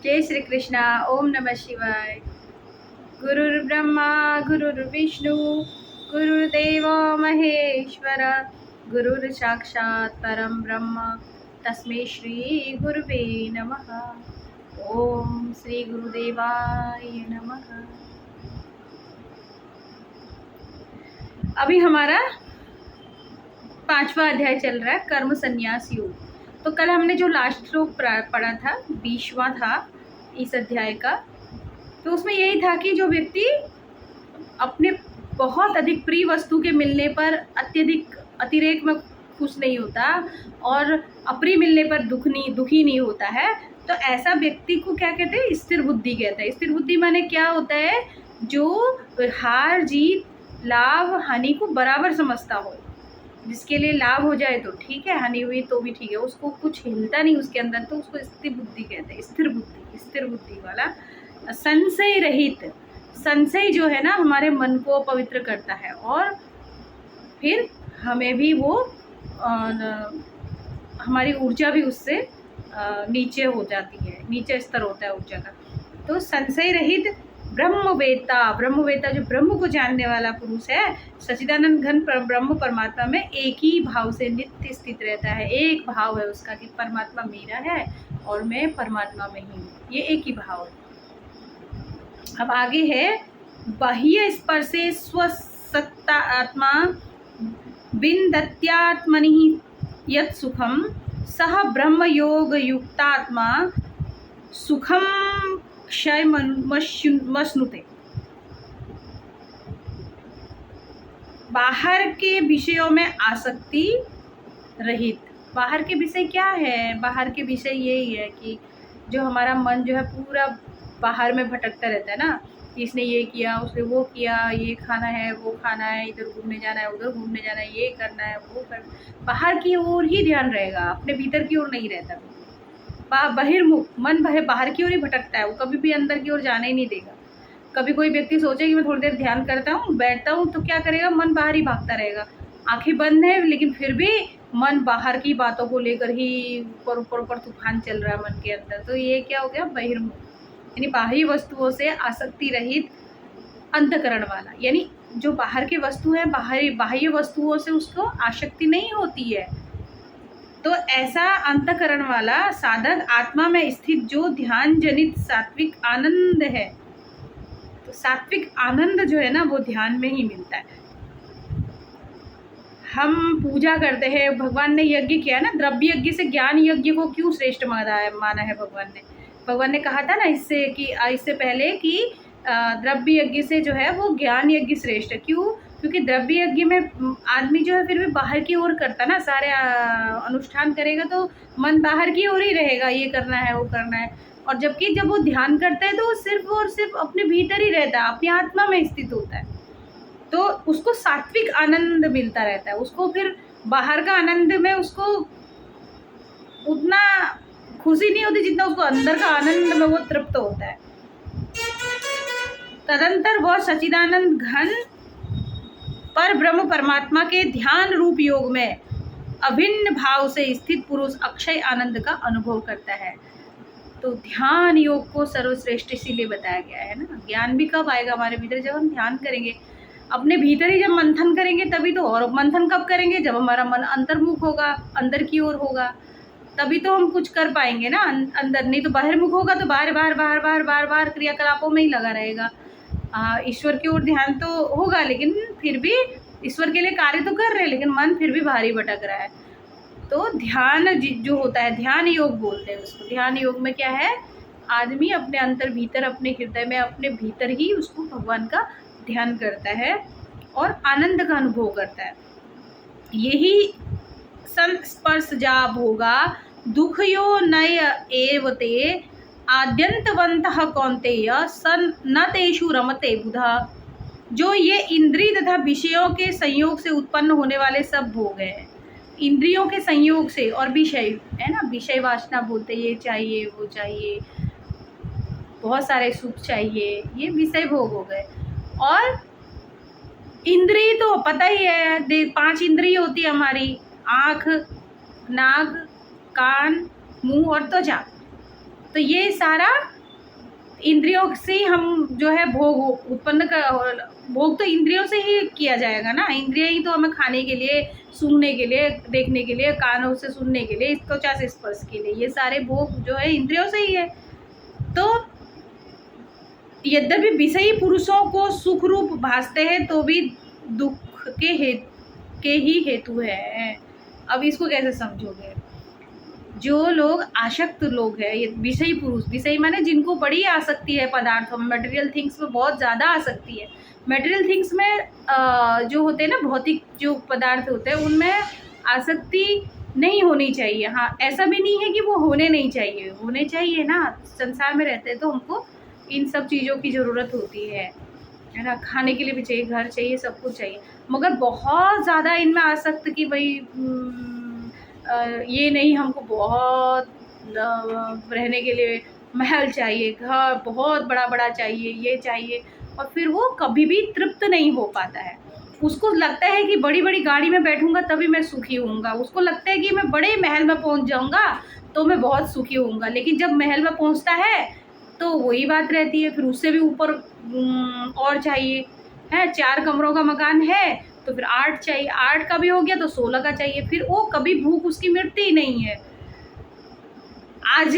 जय श्री कृष्णा। ओम नमः शिवाय। गुरुर्ब्रह्मा गुरुर्विष्णु गुरुर्देव महेश्वर, गुरुर् साक्षात् परम ब्रह्म तस्मै श्री गुरुवे नमः। ओम श्री गुरुदेवाय नमः। अभी हमारा 5वां अध्याय चल रहा है, कर्म संन्यास योग। तो कल हमने जो लास्ट श्लोक पढ़ा था 20वां था इस अध्याय का, तो उसमें यही था कि जो व्यक्ति अपने बहुत अधिक प्रिय वस्तु के मिलने पर अत्यधिक अतिरेक में खुश नहीं होता और अप्रिय मिलने पर दुखी नहीं होता है, तो ऐसा व्यक्ति को क्या कहते हैं? स्थिर बुद्धि कहते हैं। स्थिर बुद्धि माने क्या होता है? जो हार जीत लाभ हानि को बराबर समझता हो। जिसके लिए लाभ हो जाए तो ठीक है, हानि हुई तो भी ठीक है, उसको कुछ हिलता नहीं उसके अंदर, तो उसको स्थिर बुद्धि कहते हैं। स्थिर बुद्धि वाला, संशय रहित। संशय जो है ना, हमारे मन को पवित्र करता है और फिर हमें भी वो हमारी ऊर्जा भी उससे नीचे हो जाती है, नीचे स्तर होता है ऊर्जा का। तो संशय रहित ब्रह्मवेत्ता जो ब्रह्म को जानने वाला पुरुष है, सच्चिदानंद घन ब्रह्म परमात्मा में एक ही भाव से नित्य स्थित रहता है। एक भाव है उसका कि परमात्मा मेरा है और मैं परमात्मा में ही हूँ, ये एक ही भाव है। अब आगे है, बाह्य स्पर्शे स्वसत्ता आत्मा विन्दत्यात्मनि यत् सुखम सह ब्रह्म योग युक्तात्मा सुखम क्षय मश्नुते। बाहर के विषयों में आसक्ति रहित। बाहर के विषय क्या है? बाहर के विषय यही है कि जो हमारा मन जो है पूरा बाहर में भटकता रहता है ना, इसने ये किया, उसने वो किया, ये खाना है, वो खाना है, इधर घूमने जाना है, उधर घूमने जाना है, ये करना है, वो करना। बाहर की ओर ही ध्यान रहेगा, अपने भीतर की ओर नहीं रहता। बहिर्मुख मन बाहर की ओर ही भटकता है, वो कभी भी अंदर की ओर जाने ही नहीं देगा। कभी कोई व्यक्ति सोचे कि मैं थोड़ी देर ध्यान करता हूँ, बैठता हूँ, तो क्या करेगा? मन बाहर ही भागता रहेगा। आंखें बंद है लेकिन फिर भी मन बाहर की बातों को लेकर ही ऊपर ऊपर ऊपर तूफान चल रहा है मन के अंदर। तो ये क्या हो गया? बहिर्मुख, यानी बाहरी वस्तुओं से आसक्ति रहित अंतकरण वाला। यानी जो बाहर की वस्तु है, बाह्य वस्तुओं से उसको आसक्ति नहीं होती है। तो ऐसा अंतकरण वाला साधक आत्मा में स्थित जो ध्यान जनित सात्विक आनंद है, तो सात्विक आनंद जो है ना, वो ध्यान में ही मिलता है। हम पूजा करते हैं, भगवान ने यज्ञ किया ना, द्रव्य यज्ञ से ज्ञान यज्ञ को क्यों श्रेष्ठ माना है भगवान ने कहा था ना इससे पहले कि द्रव्य यज्ञ से जो है वो ज्ञान यज्ञ श्रेष्ठ है। क्यों? क्योंकि द्रव्य यज्ञ में आदमी जो है फिर भी बाहर की ओर करता ना, सारे अनुष्ठान करेगा तो मन बाहर की ओर ही रहेगा, ये करना है, वो करना है। और जब वो ध्यान करता है तो वो सिर्फ और सिर्फ अपने भीतर ही रहता है, अपनी आत्मा में स्थित होता है। तो उसको सात्विक आनंद मिलता रहता है। उसको फिर बाहर का आनंद में उसको उतना खुशी नहीं होती जितना उसको अंदर का आनंद में वो तृप्त होता है। तदंतर वह सच्चिदानंद घन पर ब्रह्म परमात्मा के ध्यान रूप योग में अभिन्न भाव से स्थित पुरुष अक्षय आनंद का अनुभव करता है। तो ध्यान योग को सर्वश्रेष्ठ इसीलिए बताया गया है ना। ज्ञान भी कब आएगा हमारे भीतर? जब हम ध्यान करेंगे, अपने भीतर ही जब मंथन करेंगे तभी तो। और मंथन कब करेंगे? जब हमारा मन अंतर्मुख होगा, अंदर की ओर होगा, तभी तो हम कुछ कर पाएंगे ना अंदर। नहीं तो बाहरमुख होगा तो बार क्रियाकलापों में ही लगा रहेगा। ईश्वर की ओर ध्यान तो होगा लेकिन फिर भी ईश्वर के लिए कार्य तो कर रहे हैं, लेकिन मन फिर भी भारी भटक रहा है। तो ध्यान जो होता है, ध्यान योग बोलते हैं उसको। ध्यान योग में क्या है? आदमी अपने अंतर भीतर, अपने हृदय में, अपने भीतर ही उसको भगवान का ध्यान करता है और आनंद का अनुभव करता है। यही संस्पर्श जाप होगा दुखयो नय एवते आद्यंतवंतः कौन्तेय सन न तेषु रमते बुधा। जो ये इंद्रिय तथा विषयों के संयोग से उत्पन्न होने वाले सब भोग हैं, इंद्रियों के संयोग से, और विषय है ना, विषय वासना बोलते, ये चाहिए, वो चाहिए, बहुत सारे सुख चाहिए, ये विषय भोग हो गए। और इंद्रिय तो पता ही है, 5 इंद्रिय होती है हमारी, आँख, नाक, कान, मुंह और त्वचा। तो ये सारा इंद्रियों से ही हम जो है भोग उत्पन्न कर, भोग तो इंद्रियों से ही किया जाएगा ना। इंद्रिय ही तो हमें खाने के लिए, सूंघने के लिए, देखने के लिए, कानों से सुनने के लिए, त्वचा से स्पर्श के लिए, ये सारे भोग जो है इंद्रियों से ही है। तो यद्यपि विषयी पुरुषों को सुख रूप भासते हैं तो भी दुख के ही हेतु है। अब इसको कैसे समझोगे? जो लोग आसक्त लोग हैं, ये विषयी पुरुष, विषयी माने जिनको बड़ी आसक्ति है पदार्थों में, मटेरियल थिंग्स में बहुत ज़्यादा आसक्ति है। मटेरियल थिंग्स में जो होते हैं ना, भौतिक जो पदार्थ होते हैं, उनमें आसक्ति नहीं होनी चाहिए। हाँ, ऐसा भी नहीं है कि वो होने नहीं चाहिए, होने चाहिए ना। संसार में रहते हैं तो हमको इन सब चीज़ों की ज़रूरत होती है ना। खाने के लिए भी चाहिए, घर चाहिए, सब कुछ चाहिए, मगर बहुत ज़्यादा इनमें आसक्त कि भाई ये नहीं, हमको बहुत रहने के लिए महल चाहिए, घर बहुत बड़ा बड़ा चाहिए, ये चाहिए, और फिर वो कभी भी तृप्त नहीं हो पाता है। उसको लगता है कि बड़ी बड़ी गाड़ी में बैठूंगा तभी मैं सुखी होऊंगा, उसको लगता है कि मैं बड़े महल में पहुंच जाऊंगा तो मैं बहुत सुखी होऊंगा। लेकिन जब महल में पहुंचता है तो वही बात रहती है, फिर उससे भी ऊपर और चाहिए है। 4 कमरों का मकान है तो फिर 8 चाहिए, 8 का भी हो गया तो 16 का चाहिए। फिर वो कभी भूख उसकी मिटती ही नहीं है। आज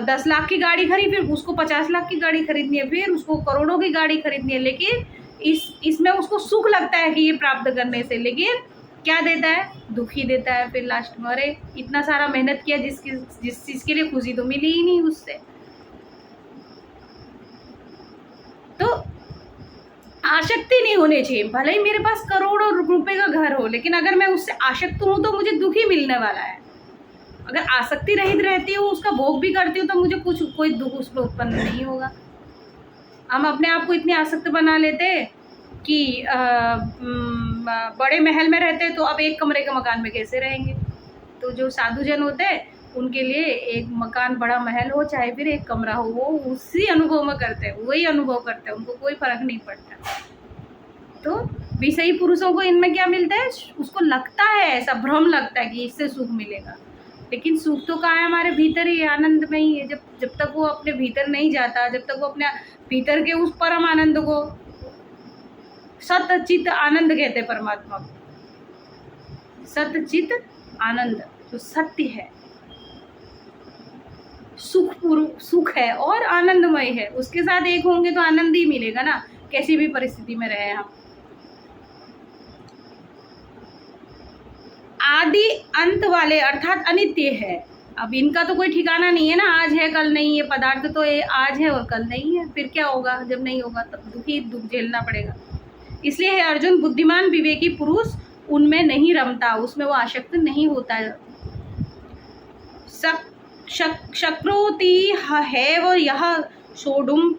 10 लाख की गाड़ी खरीद, फिर उसको 50 लाख की गाड़ी खरीदनी है, फिर उसको करोड़ों की गाड़ी खरीदनी है। लेकिन इसमें उसको सुख लगता है कि ये प्राप्त करने से, लेकिन क्या देता है? दुखी देता है। फिर लास्ट में अरे इतना सारा मेहनत किया, जिस चीज़ के लिए खुशी तो मिली ही नहीं उससे। तो आसक्ति नहीं होनी चाहिए। भले ही मेरे पास करोड़ों रुपए का घर हो, लेकिन अगर मैं उससे आसक्त हूँ तो मुझे दुख ही मिलने वाला है। अगर आसक्ति रहित रहती हूँ, उसका भोग भी करती हूँ, तो मुझे कोई दुख उसमें उत्पन्न नहीं होगा। हम अपने आप को इतनी आसक्त बना लेते कि बड़े महल में रहते तो अब 1 कमरे के मकान में कैसे रहेंगे। तो जो साधुजन होते हैं उनके लिए एक मकान, बड़ा महल हो चाहे फिर 1 कमरा हो, वो उसी अनुभव में करते हैं, वही अनुभव करते हैं, उनको कोई फर्क नहीं पड़ता। तो विषयी पुरुषों को इनमें क्या मिलता है? उसको लगता है, ऐसा भ्रम लगता है कि इससे सुख मिलेगा, लेकिन सुख तो कहाँ है? हमारे भीतर ही, आनंद में ही है। जब तक वो अपने भीतर नहीं जाता, जब तक वो अपने भीतर के उस परम आनंद को, सतचित आनंद कहते हैं परमात्मा को, सतचित आनंद जो सत्य है, सुख है और आनंदमय है, उसके साथ एक होंगे तो आनंद ही मिलेगा ना, कैसी भी परिस्थिति में रहे हम। आदि अंत वाले अर्थात अनित्य है। अब इनका तो कोई ठिकाना नहीं है ना, आज है कल नहीं है। पदार्थ तो आज है और कल नहीं है, फिर क्या होगा? जब नहीं होगा तब दुख झेलना पड़ेगा। इसलिए है अर्जुन, बुद्धिमान विवेकी पुरुष उनमें नहीं रमता, उसमें वो आसक्त नहीं होता। शक्रोति है वो यह सोडुम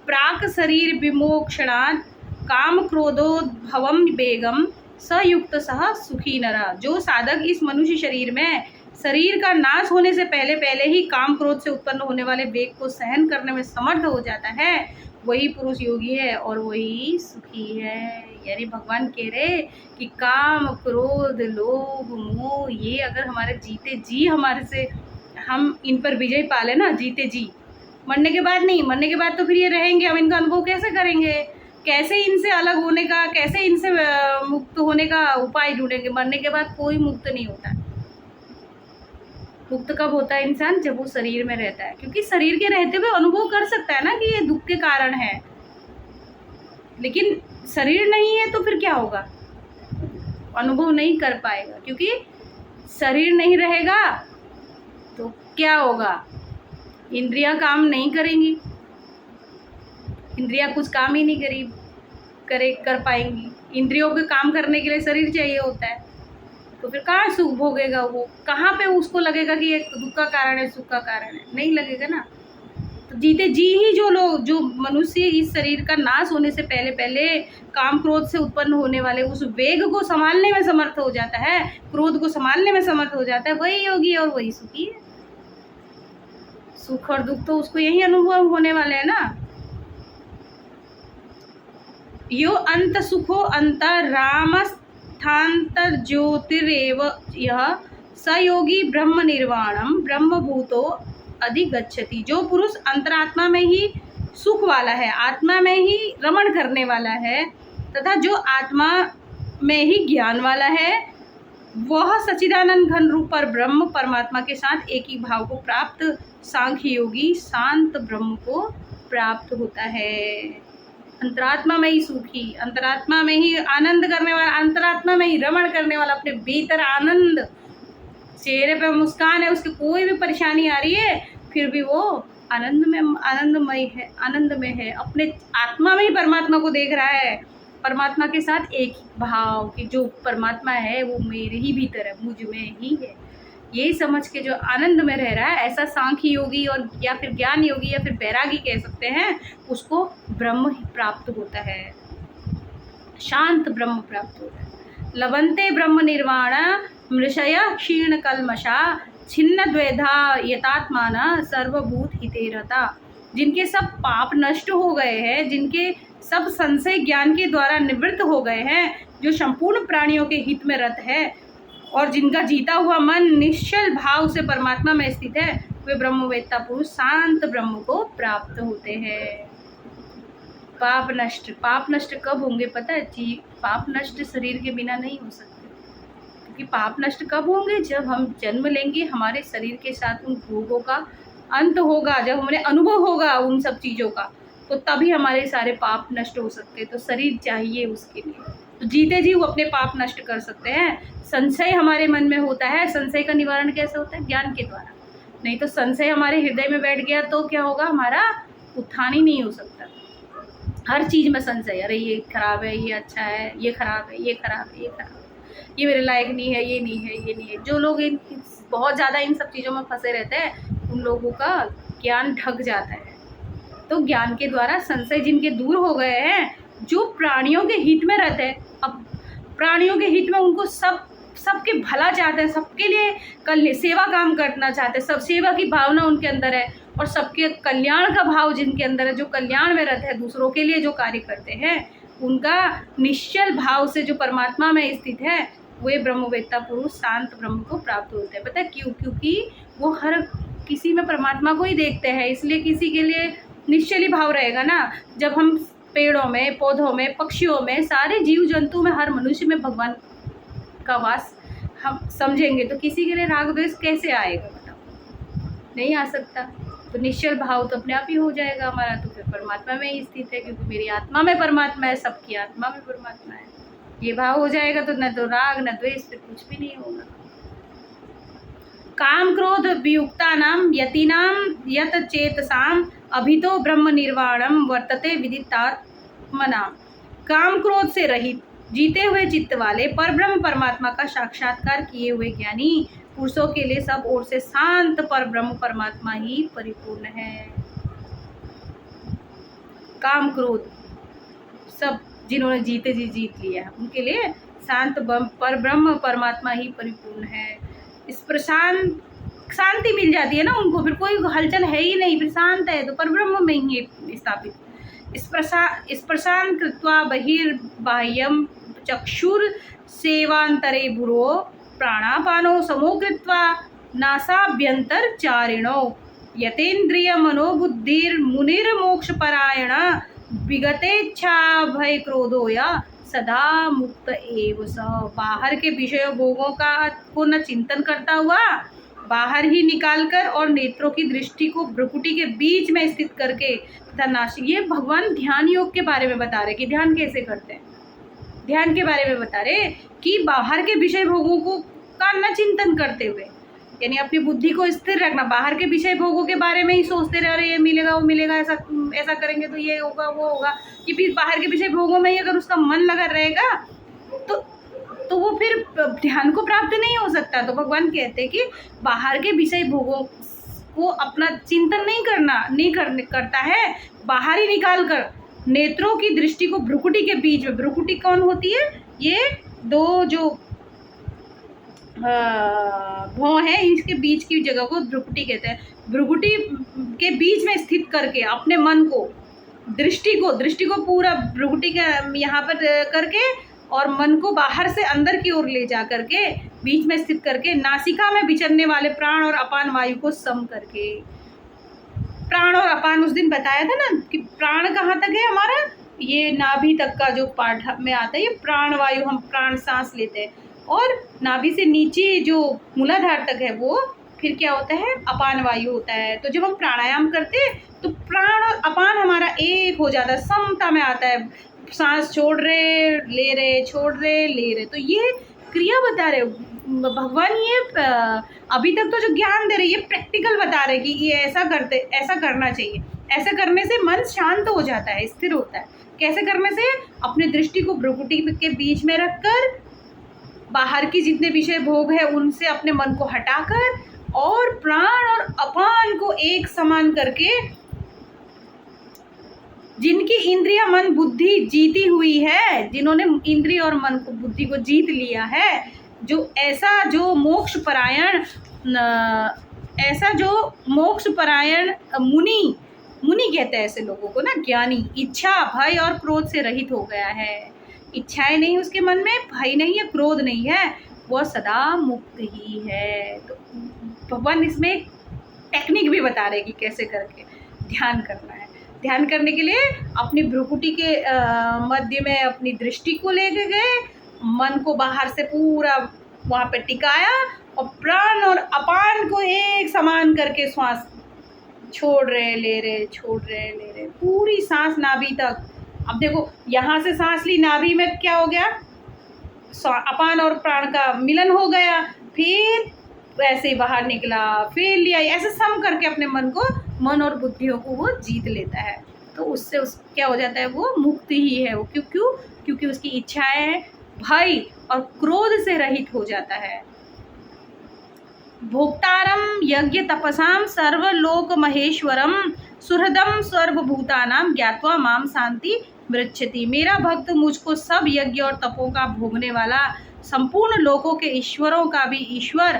प्राक शरीर विमोक्षणात् काम क्रोधोद्भवम बेगम सयुक्त सह सुखी नरा। जो साधक इस मनुष्य शरीर में शरीर का नाश होने से पहले पहले ही काम क्रोध से उत्पन्न होने वाले वेग को सहन करने में समर्थ हो जाता है, वही पुरुष योगी है और वही सुखी है। यानी भगवान कह रहे कि काम क्रोध लोभ मोह, ये अगर हमारे जीते जी हमारे से हम इन पर विजय पा ले ना, जीते जी, मरने के बाद नहीं, मरने के बाद तो फिर ये रहेंगे, हम इनका अनुभव कैसे करेंगे? कैसे इनसे अलग होने का, कैसे इनसे मुक्त होने का उपाय ढूंढेंगे? मरने के बाद कोई मुक्त नहीं होता। मुक्त कब होता है इंसान? जब वो शरीर में रहता है, क्योंकि शरीर के रहते हुए अनुभव कर सकता है ना कि ये दुख के कारण है। लेकिन शरीर नहीं है तो फिर क्या होगा? अनुभव नहीं कर पाएगा, क्योंकि शरीर नहीं रहेगा तो क्या होगा? इंद्रियां काम नहीं करेंगी, इंद्रियां कुछ काम ही नहीं कर पाएंगी। इंद्रियों के काम करने के लिए शरीर चाहिए होता है, तो फिर कहाँ सुख भोगेगा वो? कहाँ पे उसको लगेगा कि ये दुख का कारण है, सुख का कारण है? नहीं लगेगा ना। तो जीते जी ही जो मनुष्य इस शरीर का नाश होने से पहले पहले काम क्रोध से उत्पन्न होने वाले उस वेग को संभालने में समर्थ हो जाता है, क्रोध को संभालने में समर्थ हो जाता है, वही योगी और वही सुखी है। सुख और दुख तो उसको यही अनुभव होने वाले हैं ना। यो अंत सुखो अंतर रामस्थान्तर ज्योतिरेव यह स योगी ब्रह्म निर्वाणम ब्रह्मभूतो अधिगच्छति। जो पुरुष अंतरात्मा में ही सुख वाला है, आत्मा में ही रमण करने वाला है तथा जो आत्मा में ही ज्ञान वाला है, वह सच्चिदानंद घन रूप पर ब्रह्म परमात्मा के साथ एक ही भाव को प्राप्त सांख्य योगी शांत ब्रह्म को प्राप्त होता है। अंतरात्मा में ही सुखी, अंतरात्मा में ही आनंद करने वाला, अंतरात्मा में ही रमण करने वाला, अपने भीतर आनंद, चेहरे पे मुस्कान है, उसकी कोई भी परेशानी आ रही है फिर भी वो आनंदमय है, आनंद में है, अपने आत्मा में ही परमात्मा को देख रहा है, परमात्मा के साथ एक भाव कि जो परमात्मा है वो मेरे ही भीतर है, मुझ में ही है, यही समझ के जो आनंद में रह रहा है, ऐसा सांख्य योगी और या फिर ज्ञान योगी या फिर बैरागी कह सकते हैं, उसको ब्रह्म प्राप्त होता है, शांत ब्रह्म प्राप्त होता है। लभन्ते ब्रह्म निर्वाण मृषय क्षीण कल्मषा छिन्न द्वेधा यतात्माना सर्वभूत हिते रता। जिनके सब पाप नष्ट हो गए हैं, जिनके सब संशय ज्ञान के द्वारा निवृत्त हो गए हैं, जो संपूर्ण प्राणियों के हित में रत है और जिनका जीता हुआ मन निश्चल भाव से परमात्मा में स्थित है, वे ब्रह्मवेत्ता पुरुष शांत ब्रह्म को प्राप्त होते हैं। पाप नष्ट कब होंगे पता है जी? पाप नष्ट शरीर के बिना नहीं हो सकते, क्योंकि पाप नष्ट कब होंगे? जब हम जन्म लेंगे, हमारे शरीर के साथ उन भोगों का अंत होगा, जब हमें अनुभव होगा उन सब चीज़ों का, तो तभी हमारे सारे पाप नष्ट हो सकते हैं। तो शरीर चाहिए उसके लिए, तो जीते जी वो अपने पाप नष्ट कर सकते हैं। संशय हमारे मन में होता है, संशय का निवारण कैसे होता है? ज्ञान के द्वारा। नहीं तो संशय हमारे हृदय में बैठ गया तो क्या होगा? हमारा उत्थान ही नहीं हो सकता। हर चीज़ में संशय, अरे ये खराब है, ये अच्छा है, ये खराब है, ये खराब है, ये खराब है, ये मेरे लायक नहीं है, ये नहीं है, ये नहीं है। जो लोग इन बहुत ज़्यादा इन सब चीज़ों में फंसे रहते हैं, उन लोगों का ज्ञान ढक जाता है। तो ज्ञान के द्वारा संशय जिनके दूर हो गए हैं, जो प्राणियों के हित में रहते हैं, अब प्राणियों के हित में उनको सबके भला चाहते हैं, सबके लिए सेवा काम करना चाहते हैं, सब सेवा की भावना उनके अंदर है और सबके कल्याण का भाव जिनके अंदर है, जो कल्याण में रहते हैं, दूसरों के लिए जो कार्य करते हैं, उनका निश्चल भाव से जो परमात्मा में स्थित है, वे ब्रह्मवेत्ता पुरुष शांत ब्रह्म को प्राप्त होते हैं। पता है क्यों? क्योंकि वो हर किसी में परमात्मा को ही देखते हैं, इसलिए किसी के लिए निश्चली भाव रहेगा ना। जब हम पेड़ों में, पौधों में, पक्षियों में, सारे जीव जंतु में, हर मनुष्य में भगवान का वास हम समझेंगे तो किसी के लिए राग द्वेष कैसे आएगा? बताओ, नहीं आ सकता। तो निश्चल भाव तो अपने आप ही हो जाएगा हमारा, तो फिर परमात्मा में ही स्थित है, क्योंकि मेरी आत्मा में परमात्मा है, सबकी आत्मा में परमात्मा है। ये भाव हो जाएगा तो न तो राग न द्वेष, फिर कुछ भी नहीं होगा। काम क्रोध वियुक्तानां यतीनां यत चेतसाम अभितो ब्रह्म निर्वाणम वर्तते विदितात्मनां। काम क्रोध से रहित जीते हुए चित्त वाले परब्रह्म परमात्मा का साक्षात्कार किए हुए ज्ञानी पुरुषों के लिए सब ओर से शांत परब्रह्म परमात्मा ही परिपूर्ण है। काम क्रोध सब जिन्होंने जीते जी जीत लिया है, उनके लिए शांत परब्रह्म परमात्मा ही परिपूर्ण है। इस पर शांति मिल जाती है ना उनको, फिर कोई हलचल है ही नहीं, फिर शांत है तो परब्रह्म में ही स्थापित। इस प्रशांत कृत्वा बहिर्बाह्यम चक्षुर सेवांतरे भुरो प्राणापानो समो कृत्वा नासाभ्यंतर चारिणो यतेन्द्रिय मनोबुद्धिर मुनिर मोक्ष परायण विगतेच्छा भय क्रोधो या सदा मुक्त एव स। बाहर के विषय भोगों का को न चिंतन करता हुआ, बाहर ही निकालकर और नेत्रों की दृष्टि को भ्रुकुटी के बीच में स्थित करके तथा नासिक। ये भगवान ध्यान योग के बारे में बता रहे कि ध्यान कैसे करते हैं, ध्यान के बारे में बता रहे कि बाहर के विषय भोगों को का न चिंतन करते हुए, यानी अपनी बुद्धि को स्थिर रखना, बाहर के विषय भोगों के बारे में ही सोचते रह रहे, ये मिलेगा वो मिलेगा, ऐसा करेंगे तो ये होगा वो होगा, कि फिर बाहर के विषय भोगों में ही अगर उसका मन लगा रहेगा तो वो फिर ध्यान को प्राप्त नहीं हो सकता। तो भगवान कहते हैं कि बाहर के विषय भोगों को अपना चिंतन नहीं करता है, बाहर ही निकाल कर नेत्रों की दृष्टि को भ्रुकुटी के बीच में, भ्रुकुटी कौन होती है? ये दो जो भौं है, इसके बीच की जगह को भ्रुकुटी कहते हैं। भ्रुकुटी के बीच में स्थित करके अपने मन को, दृष्टि को पूरा भ्रुकुटी के यहाँ पर करके और मन को बाहर से अंदर की ओर ले जा करके बीच में स्थित करके नासिका में विचरने वाले प्राण और अपान वायु को सम करके, अपान उस दिन बताया था ना कि प्राण कहाँ तक है हमारा, ये नाभि तक का जो पार्ट में आता है, ये प्राण वायु, हम प्राण सांस लेते हैं, और नाभि से नीचे जो मूलाधार तक है वो फिर क्या होता है, अपान वायु होता है। तो जब हम प्राणायाम करते हैं तो प्राण और अपान हमारा एक हो जाता है, समता में आता है, सांस छोड़ रहे ले रहे, छोड़ रहे ले रहे। तो ये क्रिया बता रहे भगवान, ये अभी तक तो जो ज्ञान दे रहे ये प्रैक्टिकल बता रहे कि ये ऐसा करते, ऐसा करना चाहिए, ऐसा करने से मन शांत हो जाता है, स्थिर होता है। कैसे करने से, अपनी दृष्टि को भ्रुकुटी के बीच में रखकर, बाहर की जितने विषय भोग है उनसे अपने मन को हटाकर, और प्राण और अपान को एक समान करके, जिनकी इंद्रिया मन बुद्धि जीती हुई है, जिन्होंने इंद्रिय और मन को बुद्धि को जीत लिया है, जो ऐसा जो मोक्ष परायण मुनि कहते हैं ऐसे लोगों को ना, ज्ञानी, इच्छा भय और क्रोध से रहित हो गया है। इच्छाएं नहीं उसके मन में, भय नहीं है, क्रोध नहीं है, वह सदा मुक्त ही है। तो भगवान इसमें एक टेक्निक भी बता रहे कि कैसे करके ध्यान करना है। ध्यान करने के लिए अपनी भ्रुकुटी के मध्य में अपनी दृष्टि को लेके गए, मन को बाहर से पूरा वहाँ पे टिकाया, और प्राण और अपान को एक समान करके श्वास छोड़ रहे ले रहे, छोड़ रहे ले रहे, पूरी सांस नाभि तक। अब देखो यहाँ से सांस ली, नाभि में क्या हो गया, अपान और प्राण का मिलन हो गया, फिर वैसे ही बाहर निकला, फिर लिया, ऐसे सम करके अपने मन और बुद्धियों को वो जीत लेता है। तो उससे क्या हो जाता है, वो मुक्त ही है वो। क्योंकि उसकी इच्छाएं भय और क्रोध से रहित हो जाता है। भोक्तारम यज्ञ तपसाम सर्वलोक महेश्वरम सुहृदम सर्वभूतानाम ज्ञात्वा माम शांति मृच्छति। मेरा भक्त मुझको सब यज्ञ और तपों का भोगने वाला, संपूर्ण लोकों के ईश्वरों का भी ईश्वर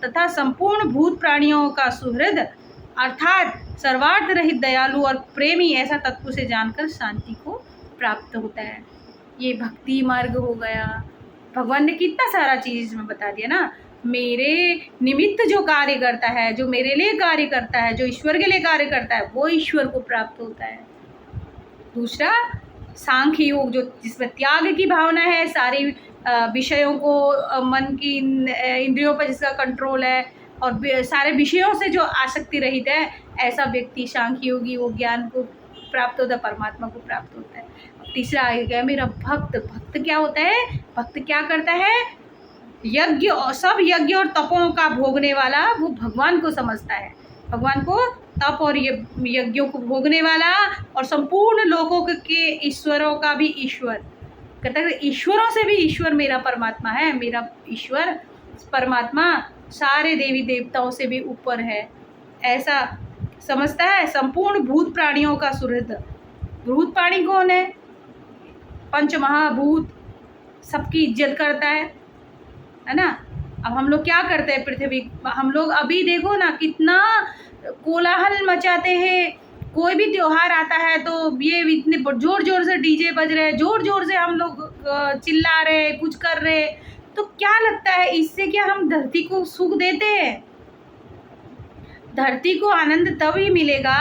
तथा संपूर्ण भूत प्राणियों का सुहृद, अर्थात सर्वार्थ रहित दयालु और प्रेमी, ऐसा तत्व से जानकर शांति को प्राप्त होता है। ये भक्ति मार्ग हो गया। भगवान ने कितना सारा चीज़ इसमें बता दिया ना। मेरे निमित्त जो कार्य करता है, जो मेरे लिए कार्य करता है, जो ईश्वर के लिए कार्य करता है, वो ईश्वर को प्राप्त होता है। दूसरा सांख्य योग, जो जिसमें त्याग की भावना है, सारी विषयों को, मन की इंद्रियों पर जिसका कंट्रोल है, और सारे विषयों से जो आसक्ति रहित है, ऐसा व्यक्ति सांख्य योगी, वो ज्ञान को प्राप्त होता है, परमात्मा को प्राप्त होता है। तीसरा आ गया मेरा भक्त। भक्त क्या होता है, भक्त क्या करता है, यज्ञ और सब यज्ञ और तपों का भोगने वाला, वो भगवान को समझता है, भगवान को तप और यज्ञों को भोगने वाला, और संपूर्ण लोकों के ईश्वरों का भी ईश्वर। कहता है ईश्वरों से भी ईश्वर मेरा परमात्मा है, मेरा ईश्वर परमात्मा सारे देवी देवताओं से भी ऊपर है, ऐसा समझता है। संपूर्ण भूत प्राणियों का सुहृद। भूत प्राणी कौन है, पंच महाभूत, सबकी इज्जत करता है ना। अब हम लोग क्या करते हैं पृथ्वी, हम लोग अभी देखो ना कितना कोलाहल मचाते हैं। कोई भी त्योहार आता है तो ये इतने जोर जोर से डीजे बज रहे हैं, जोर जोर से हम लोग चिल्ला रहे हैं, कुछ कर रहे हैं। तो क्या लगता है इससे क्या हम धरती को सुख देते हैं? धरती को आनंद तब ही मिलेगा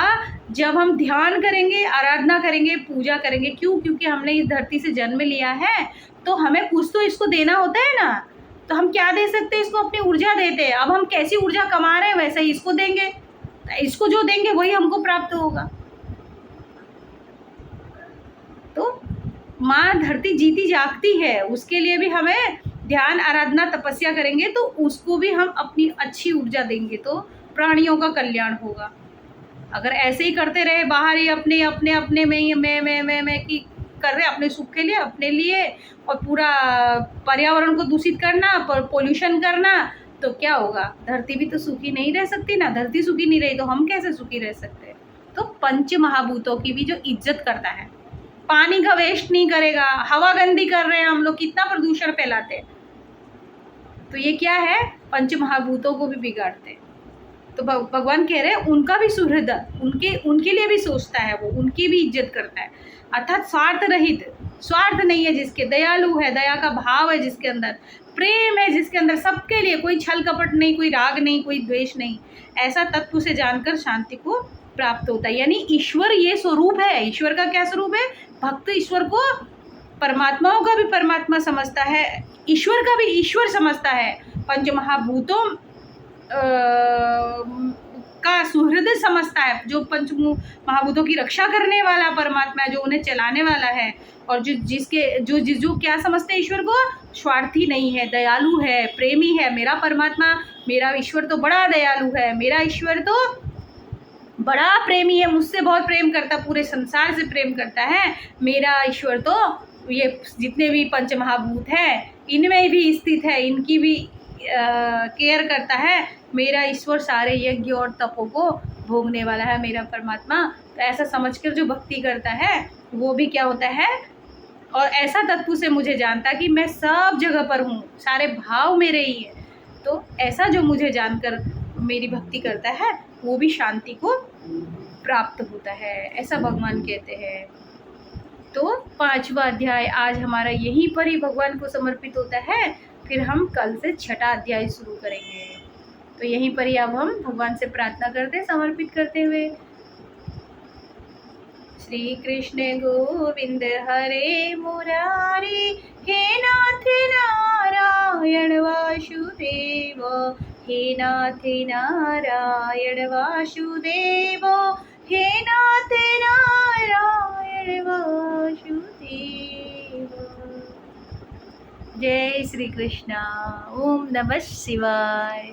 जब हम ध्यान करेंगे, आराधना करेंगे, पूजा करेंगे। क्यों? क्योंकि हमने इस धरती से जन्म लिया है, तो हमें कुछ तो इसको देना होता है ना। तो हम क्या दे सकते हैं? इसको अपनी ऊर्जा देते हैं। अब हम कैसी ऊर्जा कमा रहे हैं वैसे ही इसको देंगे, इसको जो देंगे वही हमको प्राप्त होगा। तो माँ धरती जीती जागती है, उसके लिए भी हमें ध्यान, आराधना, तपस्या करेंगे तो उसको भी हम अपनी अच्छी ऊर्जा देंगे, तो प्राणियों का कल्याण होगा। अगर ऐसे ही करते रहे, बाहर ही अपने अपने अपने में ही मैं की कर रहे, अपने सुख के लिए, अपने लिए, और पूरा पर्यावरण को दूषित करना, पोल्यूशन करना, तो क्या होगा? धरती भी तो सुखी नहीं रह सकती ना। धरती सुखी नहीं रही तो हम कैसे सुखी रह सकते हैं? तो पंच महाभूतों की भी जो इज्जत करता है, पानी का वेस्ट नहीं करेगा। हवा गंदी कर रहे हैं हम लोग, कितना प्रदूषण फैलाते हैं, तो ये क्या है? पंच महाभूतों को भी बिगाड़ते हैं। तो भगवान कह रहे हैं उनका भी सुहृद, उनके लिए भी सोचता है, वो उनकी भी इज्जत करता है। अर्थात स्वार्थ रहित, स्वार्थ नहीं है जिसके, दयालु है, दया का भाव है जिसके अंदर, प्रेम है जिसके अंदर, सबके लिए, कोई छल कपट नहीं, कोई राग नहीं, कोई द्वेष नहीं, ऐसा तत्व से जानकर शांति को प्राप्त होता है। यानी ईश्वर ये स्वरूप है। ईश्वर का क्या स्वरूप है? भक्त ईश्वर को, परमात्माओं का भी परमात्मा समझता है, ईश्वर का भी ईश्वर समझता है, पंच महाभूतों का सुहृद समझता है, जो पंच महाभूतों की रक्षा करने वाला परमात्मा है, जो उन्हें चलाने वाला है, और जो क्या समझते हैं ईश्वर को? स्वार्थी नहीं है, दयालु है, प्रेमी है। मेरा परमात्मा, मेरा ईश्वर तो बड़ा दयालु है, मेरा ईश्वर तो बड़ा प्रेमी है, मुझसे बहुत प्रेम करता, पूरे संसार से प्रेम करता है। मेरा ईश्वर तो ये जितने भी पंच महाभूत हैं इनमें भी स्थित है, इनकी भी केयर करता है। मेरा ईश्वर सारे यज्ञ और तपों को भोगने वाला है, मेरा परमात्मा। तो ऐसा समझकर जो भक्ति करता है वो भी क्या होता है, और ऐसा तत्व से मुझे जानता कि मैं सब जगह पर हूँ, सारे भाव मेरे ही है। तो ऐसा जो मुझे जानकर मेरी भक्ति करता है वो भी शांति को प्राप्त होता है, ऐसा भगवान कहते हैं। तो 5वां अध्याय आज हमारा यहीं पर ही भगवान को समर्पित होता है। फिर हम कल से 6ठा अध्याय शुरू करेंगे। तो यहीं पर ही अब हम भगवान से प्रार्थना करते हैं, समर्पित करते हुए। श्री कृष्ण गोविंद हरे मुरारी, हे नाथ नारायण वासुदेव, हे नाथ नारायण वासुदेव, हे नाथ नारायण वासुदेव। जय श्री कृष्णा। ओम नमः शिवाय।